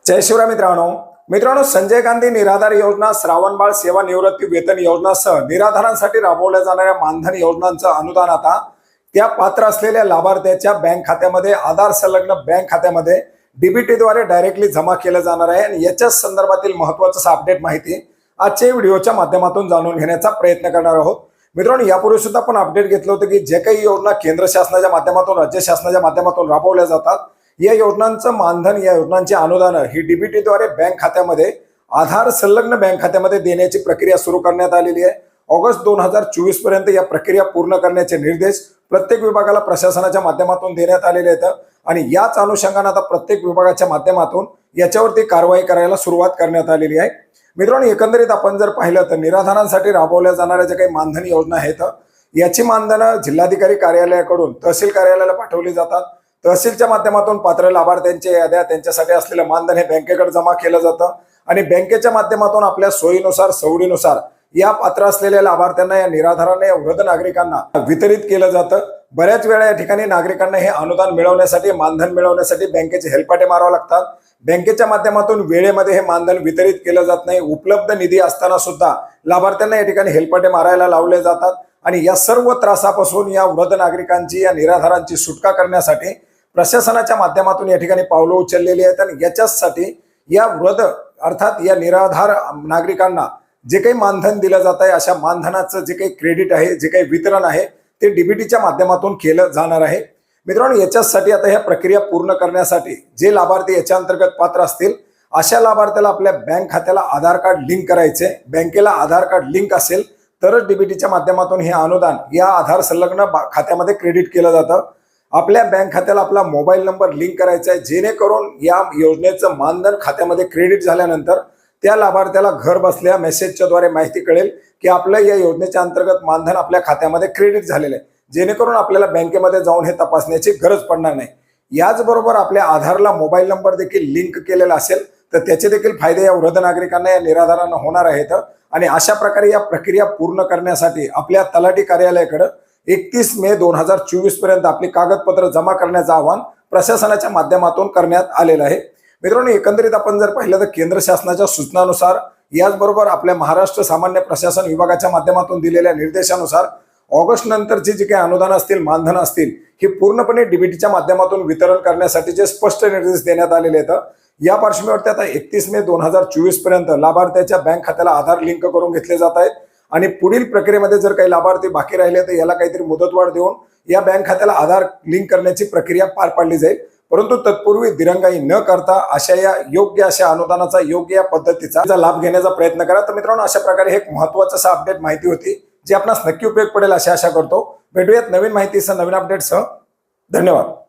जय शिवराय मित्रांनो, संजय गांधी निराधार योजना, श्रावणबाळ सेवा निवृत्ती वेतन योजनासह निराधारांसाठी राबवल्या जाणाऱ्या मानधन योजनांचं अनुदान आता त्या पात्र असलेल्या लाभार्थ्याच्या बँक खात्यामध्ये आधार संलग्न बँक खात्यामध्ये डीबीटीद्वारे डायरेक्टली जमा केलं जाणार आहे। आणि याच्या संदर्भातील महत्त्वाचं अपडेट माहिती आजच्या व्हिडिओच्या माध्यमातून जाणून घेण्याचा प्रयत्न करणार आहोत। मित्रांनो, यापूर्वी सुद्धा आपण अपडेट घेतलं होतं की जे काही योजना केंद्र शासनाच्या माध्यमातून राज्य शासनाच्या माध्यमातून राबवल्या जातात, या योजनांचं मानधन, या योजनांची अनुदान ही डीबीटीद्वारे बँक खात्यामध्ये आधार संलग्न बँक खात्यामध्ये देण्याची प्रक्रिया सुरू करण्यात आलेली आहे। ऑगस्ट 2024 पर्यंत या प्रक्रिया पूर्ण करण्याचे निर्देश प्रत्येक विभागाला प्रशासनाच्या माध्यमातून देण्यात आलेले आहेत आणि याच अनुषंगाने आता प्रत्येक विभागाच्या माध्यमातून याच्यावरती कारवाई करायला सुरुवात करण्यात आलेली आहे। मित्रांनो, एकंदरीत आपण जर पाहिलं तर निराधारांसाठी राबवल्या जाणाऱ्या ज्या काही मानधन योजना आहेत, याची मानधनं जिल्हाधिकारी कार्यालयाकडून तहसील कार्यालयाला पाठवली जातात। तहसीलच्या माध्यमातून पात्र लाभार्थ्यांच्या याद्या, त्यांच्यासाठी असलेलं मानधन हे बँकेकडे जमा केलं जातं आणि बँकेच्या माध्यमातून आपल्या सोयीनुसार सवडीनुसार या पात्र असलेल्या लाभार्थ्यांना, या निराधारांना, या वृद्ध नागरिकांना वितरित केलं जातं। बऱ्याच वेळा या ठिकाणी नागरिकांना हे अनुदान मिळवण्यासाठी, मानधन मिळवण्यासाठी बँकेचे हेलपाटे मारावे लागतात। बँकेच्या माध्यमातून वेळेमध्ये हे मानधन वितरित केलं जात नाही। उपलब्ध निधी असताना सुद्धा लाभार्थ्यांना या ठिकाणी हेलपाटे मारायला लावले जातात आणि या सर्व त्रासापासून या वृद्ध नागरिकांची, या निराधारांची सुटका करण्यासाठी प्रशासनाच्या माध्यमातून या ठिकाणी पावलं उचललेली आहेत आणि याच्यासाठी या वृद्ध अर्थात या निराधार नागरिकांना जे काही मानधन दिलं जात आहे, अशा मानधनाचं जे काही क्रेडिट आहे, जे काही वितरण आहे, ते डीबीटीच्या माध्यमातून केलं जाणार आहे। मित्रांनो, याच्यासाठी आता ह्या प्रक्रिया पूर्ण करण्यासाठी जे लाभार्थी याच्या अंतर्गत पात्र असतील, अशा लाभार्थ्याला आपल्या बँक खात्याला आधार कार्ड लिंक करायचे। बँकेला आधार कार्ड लिंक असेल तरच डीबीटीच्या माध्यमातून हे अनुदान या आधार संलग्न खात्यामध्ये क्रेडिट केलं जातं। आपल्या बँक खात्याला आपला मोबाईल नंबर लिंक करायचा आहे, जेणेकरून या योजनेचं मानधन खात्यामध्ये क्रेडिट झाल्यानंतर त्या लाभार्थ्याला घर बसल्या मेसेजच्या द्वारे माहिती कळेल की आपल्या या योजनेच्या अंतर्गत मानधन आपल्या खात्यामध्ये क्रेडिट झालेलं आहे, जेणेकरून आपल्याला बँकेमध्ये जाऊन हे तपासण्याची गरज पडणार नाही। याचबरोबर आपल्या आधारला मोबाईल नंबर देखील लिंक केलेला असेल तर त्याचे देखील फायदे या वृद्ध नागरिकांना, या निराधारांना होणार आहेत। आणि अशा प्रकारे या प्रक्रिया पूर्ण करण्यासाठी आपल्या तलाठी कार्यालयाकडे 31 मे 2024 पर्यंत आपली कागदपत्र जमा करण्याचं आवाहन प्रशासनाच्या माध्यमातून करण्यात आलेलं आहे। मित्रांनो, एकंदरीत आपण जर पाहिलं तर केंद्र शासनाच्या सूचनानुसार, याचबरोबर आपल्या महाराष्ट्र सामान्य प्रशासन विभागाच्या माध्यमातून दिलेल्या निर्देशानुसार ऑगस्ट नंतरची जी काही अनुदान असतील, मानधन असतील, ही पूर्णपणे डीबीटीच्या माध्यमातून वितरण करण्यासाठीचे स्पष्ट निर्देश देण्यात आलेले आहेत। या पार्श्वभूमीवरती आता 31 मे 2024 पर्यंत लाभार्थ्याच्या बँक खात्याला आधार लिंक करून घेतले जात आहेत आणि पुढील प्रक्रियेमध्ये जर काही लाभार्थी बाकी राहिले तर याला काहीतरी मुदतवाढ देऊन या बँक खात्याला आधार लिंक करण्याची प्रक्रिया पार पाडली जाईल। परंतु तत्पूर्वी दिरंगाई न करता अशा या योग्य अशा अनुदानाचा, योग्य या पद्धतीचा लाभ घेण्याचा प्रयत्न करा। तर मित्रांनो, अशा प्रकारे एक महत्त्वाचं अपडेट माहिती होती जी आपणास नक्की उपयोग पडेल अशी आशा करतो। भेटूयात नवीन माहितीसह, नवीन अपडेटसह। धन्यवाद।